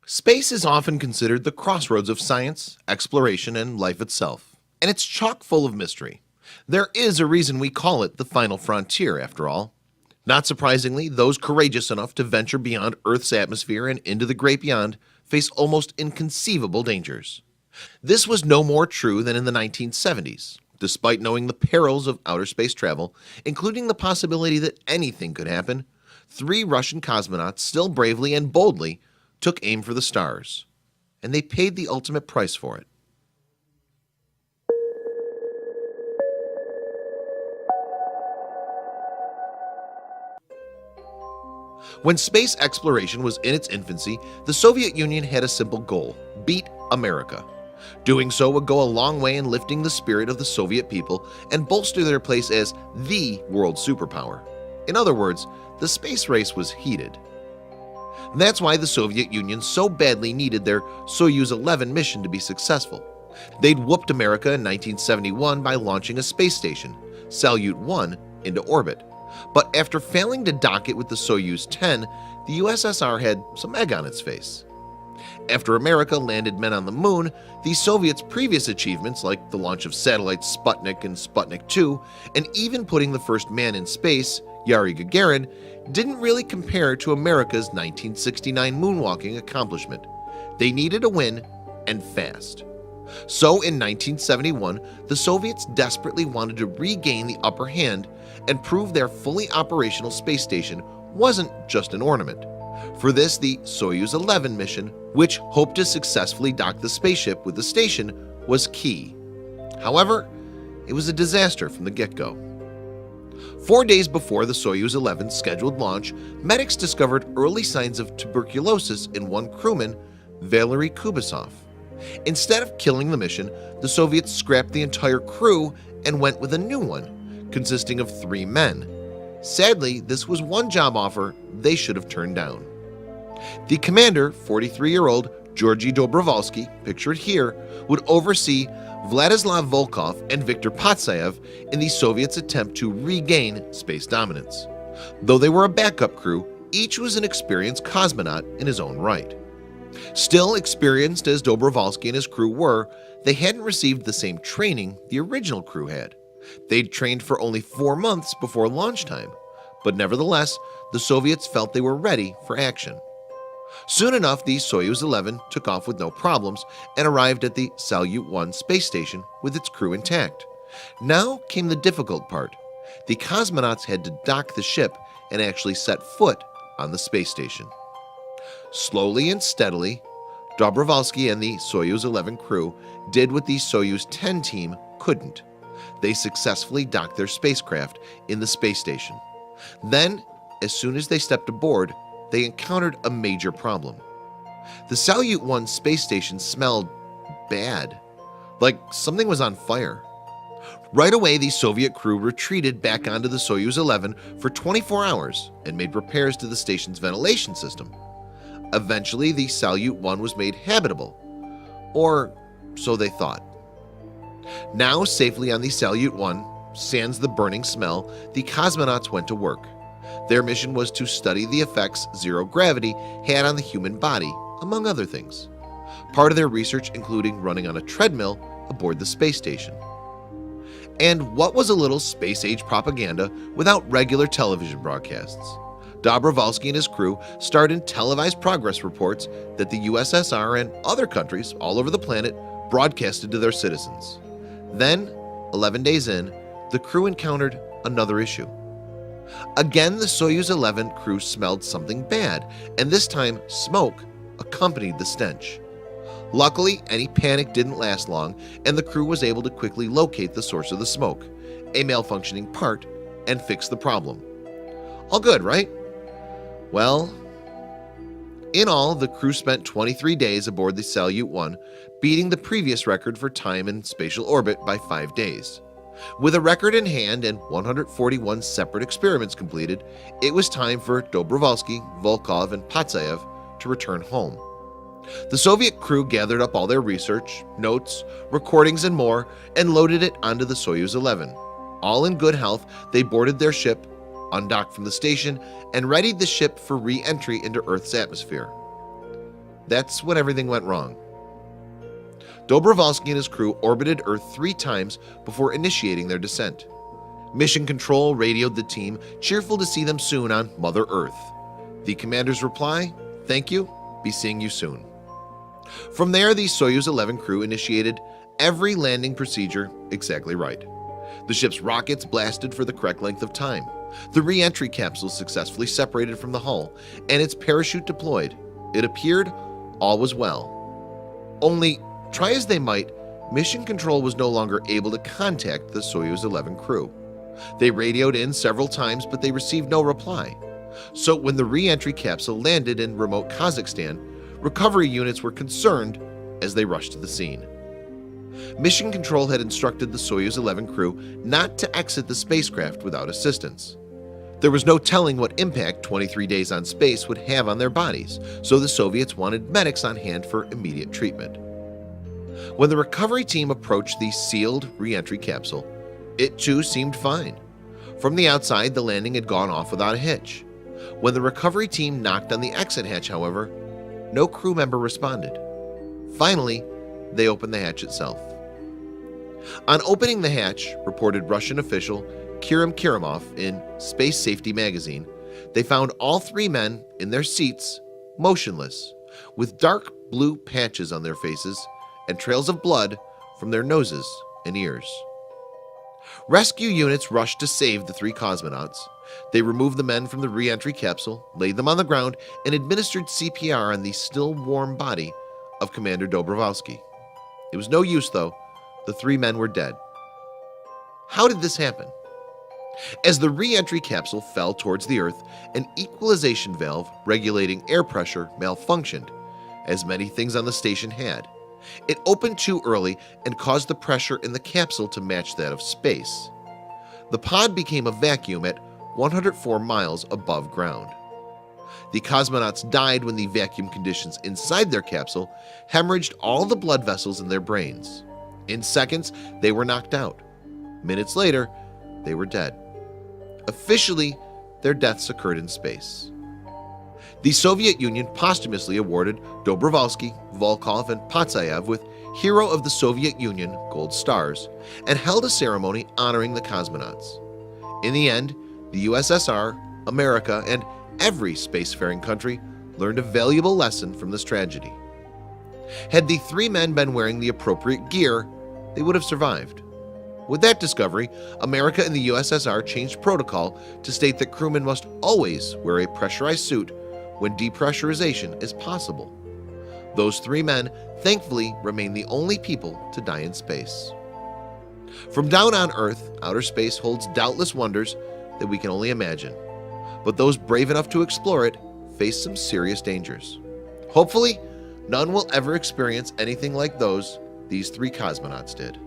Space is often considered the crossroads of science, exploration, and life itself, and it's chock full of mystery. There is a reason we call it the final frontier, after all. Not surprisingly, those courageous enough to venture beyond Earth's atmosphere and into the great beyond face almost inconceivable dangers. This was no more true than in the 1970s. Despite knowing the perils of outer space travel, including the possibility that anything could happen, three Russian cosmonauts still bravely and boldly took aim for the stars, and they paid the ultimate price for it. When space exploration was in its infancy, the Soviet Union had a simple goal: beat America. Doing so would go a long way in lifting the spirit of the Soviet people and bolster their place as the world superpower. In other words, the space race was heated. That's why the Soviet Union so badly needed their Soyuz 11 mission to be successful. They'd whooped America in 1971 by launching a space station, Salyut 1, into orbit. But after failing to dock it with the Soyuz 10, the USSR had some egg on its face. After America landed men on the moon, the Soviets' previous achievements, like the launch of satellites Sputnik and Sputnik 2, and even putting the first man in space, Yuri Gagarin, didn't really compare to America's 1969 moonwalking accomplishment. They needed a win, and fast. So in 1971, the Soviets desperately wanted to regain the upper hand and prove their fully operational space station wasn't just an ornament. For this, the Soyuz 11 mission, which hoped to successfully dock the spaceship with the station, was key. However, it was a disaster from the get-go. 4 days before the Soyuz 11's scheduled launch, medics discovered early signs of tuberculosis in one crewman, Valery Kubasov. Instead of killing the mission, the Soviets scrapped the entire crew and went with a new one, consisting of 3 men. Sadly, this was one job offer they should have turned down. The commander, 43-year-old Georgy Dobrovolsky, pictured here, would oversee Vladislav Volkov and Viktor Patsayev in the Soviets' attempt to regain space dominance. Though they were a backup crew, each was an experienced cosmonaut in his own right. Still experienced as Dobrovolsky and his crew were, they hadn't received the same training the original crew had. They'd trained for only 4 months before launch time, but nevertheless, the Soviets felt they were ready for action. Soon enough, the Soyuz 11 took off with no problems and arrived at the Salyut 1 space station with its crew intact. Now came the difficult part. The cosmonauts had to dock the ship and actually set foot on the space station. Slowly and steadily, Dobrovolsky and the Soyuz 11 crew did what the Soyuz 10 team couldn't. They successfully docked their spacecraft in the space station. Then, as soon as they stepped aboard, they encountered a major problem. The Salyut 1 space station smelled bad, like something was on fire. Right away, the Soviet crew retreated back onto the Soyuz 11 for 24 hours and made repairs to the station's ventilation system. Eventually, the Salyut 1 was made habitable, or so they thought. Now safely on the Salyut 1, sans the burning smell, the cosmonauts went to work. Their mission was to study the effects zero gravity had on the human body, among other things. Part of their research including running on a treadmill aboard the space station. And what was a little space-age propaganda without regular television broadcasts? Dobrovolsky and his crew starred in televised progress reports that the USSR and other countries all over the planet broadcasted to their citizens. Then, 11 days in, the crew encountered another issue. Again, the Soyuz 11 crew smelled something bad, and this time smoke accompanied the stench. Luckily, any panic didn't last long, and the crew was able to quickly locate the source of the smoke, a malfunctioning part, and fix the problem. All good, right? Well, in all, the crew spent 23 days aboard the Salyut 1, beating the previous record for time in spatial orbit by 5 days. With a record in hand and 141 separate experiments completed, it was time for Dobrovolsky, Volkov, and Patsayev to return home. The Soviet crew gathered up all their research, notes, recordings, and more, and loaded it onto the Soyuz 11. All in good health, they boarded their ship, undocked from the station, and readied the ship for re-entry into Earth's atmosphere. That's when everything went wrong. Dobrovolsky and his crew orbited Earth 3 times before initiating their descent. Mission Control radioed the team, cheerful to see them soon on Mother Earth. The commander's reply, "Thank you, be seeing you soon." From there, the Soyuz 11 crew initiated every landing procedure exactly right. The ship's rockets blasted for the correct length of time. The re-entry capsule successfully separated from the hull, and its parachute deployed. It appeared all was well. Only, try as they might, Mission Control was no longer able to contact the Soyuz 11 crew. They radioed in several times, but they received no reply. So when the re-entry capsule landed in remote Kazakhstan, recovery units were concerned as they rushed to the scene. Mission Control had instructed the Soyuz 11 crew not to exit the spacecraft without assistance. There was no telling what impact 23 days on space would have on their bodies, so the Soviets wanted medics on hand for immediate treatment. When the recovery team approached the sealed re-entry capsule, it too seemed fine. From the outside, the landing had gone off without a hitch. When the recovery team knocked on the exit hatch, however, no crew member responded. Finally, they opened the hatch itself. On opening the hatch, reported Russian official Kirim Kirimov in Space Safety magazine, they found all 3 men in their seats, motionless, with dark blue patches on their faces and trails of blood from their noses and ears. Rescue units rushed to save the 3 cosmonauts. They removed the men from the re-entry capsule, laid them on the ground, and administered CPR on the still warm body of Commander Dobrovolsky. It was no use, though. The 3 men were dead. How did this happen? As the re-entry capsule fell towards the Earth, an equalization valve regulating air pressure malfunctioned, as many things on the station had. It opened too early and caused the pressure in the capsule to match that of space. The pod became a vacuum at 104 miles above ground. The cosmonauts died when the vacuum conditions inside their capsule hemorrhaged all the blood vessels in their brains. In seconds, they were knocked out. Minutes later, they were dead. Officially, their deaths occurred in space. The Soviet Union posthumously awarded Dobrovolsky, Volkov, and Patsayev with Hero of the Soviet Union gold stars and held a ceremony honoring the cosmonauts. In the end, the USSR, America, and every spacefaring country learned a valuable lesson from this tragedy. Had the 3 men been wearing the appropriate gear, they would have survived. With that discovery, America and the USSR changed protocol to state that crewmen must always wear a pressurized suit when depressurization is possible. Those 3 men, thankfully, remain the only people to die in space. From down on Earth, outer space holds doubtless wonders that we can only imagine. But those brave enough to explore it face some serious dangers. Hopefully, none will ever experience anything like these 3 cosmonauts did.